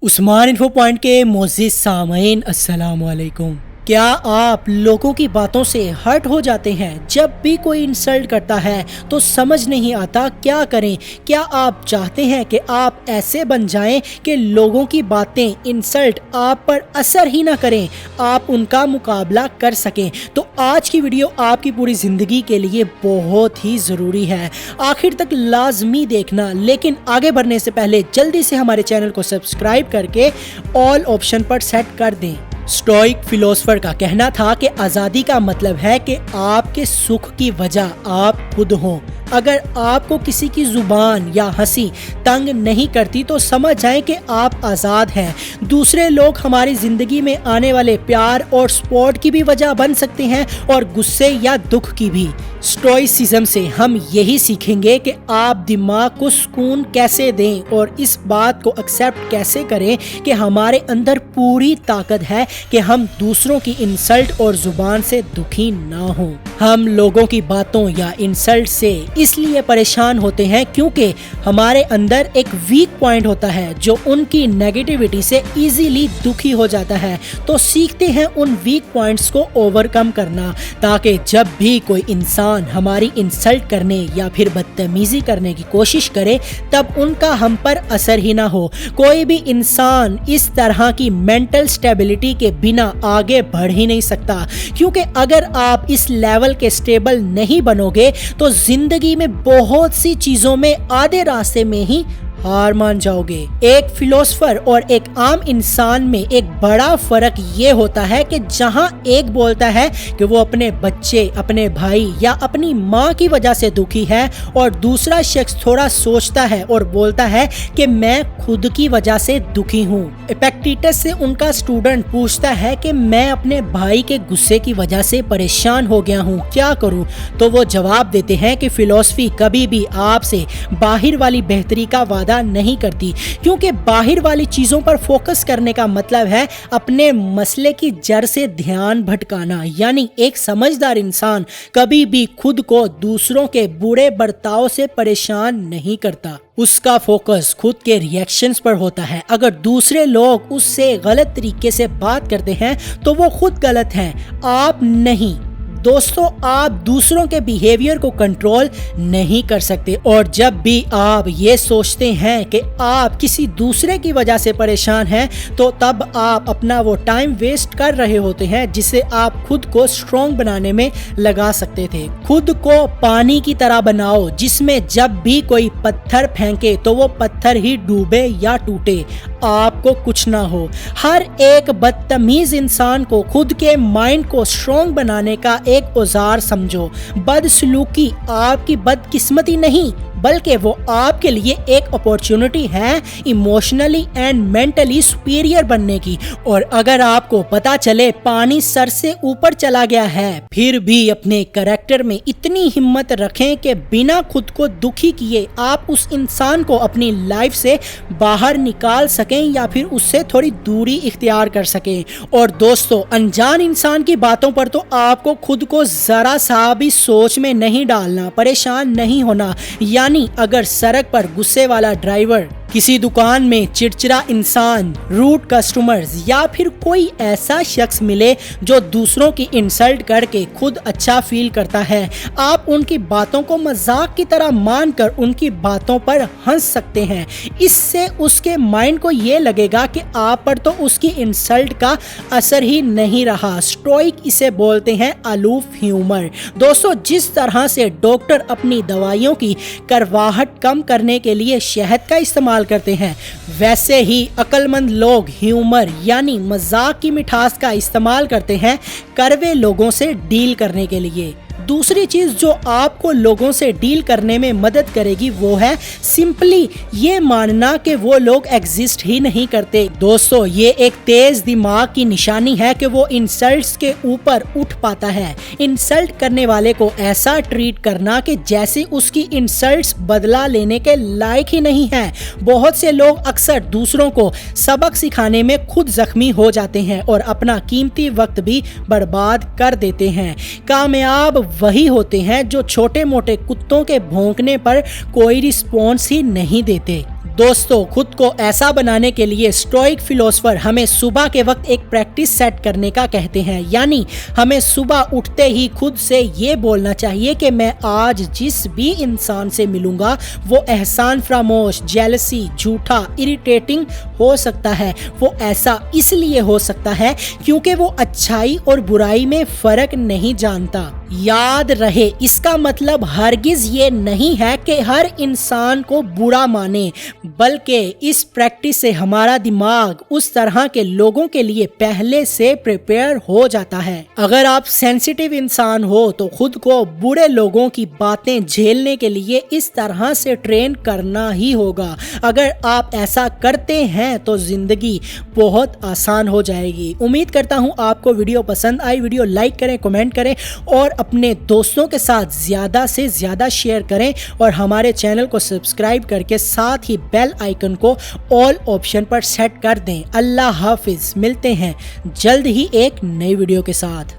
Usman info point के मोअज़्ज़िज़ सामईन अस्सलाम वालेकुम। क्या आप लोगों की बातों से हर्ट हो जाते हैं जब भी कोई इंसल्ट करता है तो समझ नहीं आता क्या करें? क्या आप चाहते हैं कि आप ऐसे बन जाएं कि लोगों की बातें, इंसल्ट आप पर असर ही ना करें, आप उनका मुकाबला कर सकें? तो आज की वीडियो आपकी पूरी ज़िंदगी के लिए बहुत ही ज़रूरी है, आखिर तक लाजमी देखना। लेकिन आगे बढ़ने से पहले जल्दी से हमारे चैनल को सब्सक्राइब करके ऑल ऑप्शन पर सेट कर दें। स्टोइक फिलोसफर का कहना था कि आज़ादी का मतलब है कि आपके सुख की वजह आप खुद हों। अगर आपको किसी की जुबान या हंसी तंग नहीं करती तो समझ जाएं कि आप आज़ाद हैं। दूसरे लोग हमारी ज़िंदगी में आने वाले प्यार और सपोर्ट की भी वजह बन सकते हैं और गुस्से या दुख की भी। स्टोइसिज्म से हम यही सीखेंगे कि आप दिमाग को सुकून कैसे दें और इस बात को एक्सेप्ट कैसे करें कि हमारे अंदर पूरी ताकत है कि हम दूसरों की इंसल्ट और जुबान से दुखी ना हों। हम लोगों की बातों या इंसल्ट से इसलिए परेशान होते हैं क्योंकि हमारे अंदर एक वीक पॉइंट होता है जो उनकी नेगेटिविटी से इजीली दुखी हो जाता है। तो सीखते हैं उन वीक पॉइंट्स को ओवरकम करना, ताकि जब भी कोई इंसान हमारी इंसल्ट करने या फिर बदतमीजी करने की कोशिश करे तब उनका हम पर असर ही ना हो। कोई भी इंसान इस तरह की मेंटल स्टेबिलिटी के बिना आगे बढ़ ही नहीं सकता, क्योंकि अगर आप इस लेवल के स्टेबल नहीं बनोगे तो जिंदगी में बहुत सी चीजों में आधे रास्ते में ही हार मान जाओगे। एक फिलोसफर और एक आम इंसान में एक बड़ा फर्क ये होता है कि जहां एक बोलता है कि वो अपने बच्चे, अपने भाई या अपनी माँ की वजह से दुखी है और दूसरा शख्स थोड़ा सोचता है और बोलता है कि मैं खुद की वजह से दुखी हूँ। एपिक्टेटस से उनका स्टूडेंट पूछता है कि मैं अपने भाई के गुस्से की वजह से परेशान हो गया हूँ, क्या करूँ? तो वो जवाब देते हैं कि फिलॉसफी कभी भी आपसे बाहर वाली बेहतरी का वादा नहीं करती, क्योंकि बाहर वाली चीजों पर फोकस करने का मतलब है अपने मसले की जड़ से ध्यान भटकाना। यानी एक समझदार इंसान कभी भी खुद को दूसरों के बुरे बर्ताव से परेशान नहीं करता, उसका फोकस खुद के रिएक्शंस पर होता है। अगर दूसरे लोग उससे गलत तरीके से बात करते हैं तो वो खुद गलत हैं, आप नहीं। दोस्तों, आप दूसरों के बिहेवियर को कंट्रोल नहीं कर सकते, और जब भी आप ये सोचते हैं कि आप किसी दूसरे की वजह से परेशान हैं तो तब आप अपना वो टाइम वेस्ट कर रहे होते हैं जिसे आप खुद को स्ट्रॉन्ग बनाने में लगा सकते थे। खुद को पानी की तरह बनाओ जिसमें जब भी कोई पत्थर फेंके तो वो पत्थर ही डूबे या टूटे, आपको कुछ ना हो। हर एक बदतमीज इंसान को खुद के माइंड को स्ट्रॉन्ग बनाने का एक औजार समझो। बदसलूकी आपकी बदकिस्मती नहीं बल्कि वो आपके लिए एक अपॉर्चुनिटी है इमोशनली एंड मेंटली सुपीरियर बनने की। और अगर आपको पता चले पानी सर से ऊपर चला गया है, फिर भी अपने कैरेक्टर में इतनी हिम्मत रखें कि बिना खुद को दुखी किए आप उस इंसान को अपनी लाइफ से बाहर निकाल सकें या फिर उससे थोड़ी दूरी इख्तियार कर सकें। और दोस्तों, अनजान इंसान की बातों पर तो आपको खुद को जरा सा भी सोच में नहीं डालना, परेशान नहीं होना। यानी अगर सड़क पर गुस्से वाला ड्राइवर, किसी दुकान में चिड़चिड़ा इंसान, रूड कस्टमर्स या फिर कोई ऐसा शख्स मिले जो दूसरों की इंसल्ट करके खुद अच्छा फील करता है, आप उनकी बातों को मजाक की तरह मानकर उनकी बातों पर हंस सकते हैं। इससे उसके माइंड को ये लगेगा कि आप पर तो उसकी इंसल्ट का असर ही नहीं रहा। स्टोइक इसे बोलते हैं अलूफ ह्यूमर। दोस्तों, जिस तरह से डॉक्टर अपनी दवाइयों की करवाहट कम करने के लिए शहद का इस्तेमाल करते हैं, वैसे ही अक्लमंद लोग ह्यूमर यानी मजाक की मिठास का इस्तेमाल करते हैं कड़वे लोगों से डील करने के लिए। दूसरी चीज जो आपको लोगों से डील करने में मदद करेगी वो है सिंपली ये मानना कि वो लोग एग्जिस्ट ही नहीं करते। दोस्तों, ये एक तेज दिमाग की निशानी है कि वो इंसल्ट्स के ऊपर उठ पाता है। इंसल्ट करने वाले को ऐसा ट्रीट करना कि जैसे उसकी इंसल्ट्स बदला लेने के लायक ही नहीं है। बहुत से लोग अक्सर दूसरों को सबक सिखाने में खुद जख्मी हो जाते हैं और अपना कीमती वक्त भी बर्बाद कर देते हैं। कामयाब वही होते हैं जो छोटे मोटे कुत्तों के भौंकने पर कोई रिस्पॉन्स ही नहीं देते। दोस्तों, खुद को ऐसा बनाने के लिए स्टोइक फिलोसफर हमें सुबह के वक्त एक प्रैक्टिस सेट करने का कहते हैं। यानी हमें सुबह उठते ही खुद से ये बोलना चाहिए कि मैं आज जिस भी इंसान से मिलूंगा वो एहसान फरामोश, जेलसी, झूठा, इरिटेटिंग हो सकता है। वो ऐसा इसलिए हो सकता है क्योंकि वो अच्छाई और बुराई में फर्क नहीं जानता। याद रहे, इसका मतलब हरगिज ये नहीं है कि हर इंसान को बुरा माने, बल्कि इस प्रैक्टिस से हमारा दिमाग उस तरह के लोगों के लिए पहले से प्रिपेयर हो जाता है। अगर आप सेंसिटिव इंसान हो तो खुद को बुरे लोगों की बातें झेलने के लिए इस तरह से ट्रेन करना ही होगा। अगर आप ऐसा करते हैं तो जिंदगी बहुत आसान हो जाएगी। उम्मीद करता हूँ आपको वीडियो पसंद आई। वीडियो लाइक करें, कमेंट करें और अपने दोस्तों के साथ ज़्यादा से ज़्यादा शेयर करें और हमारे चैनल को सब्सक्राइब करके साथ ही बेल आइकन को ऑल ऑप्शन पर सेट कर दें। अल्लाह हाफिज़। मिलते हैं जल्द ही एक नई वीडियो के साथ।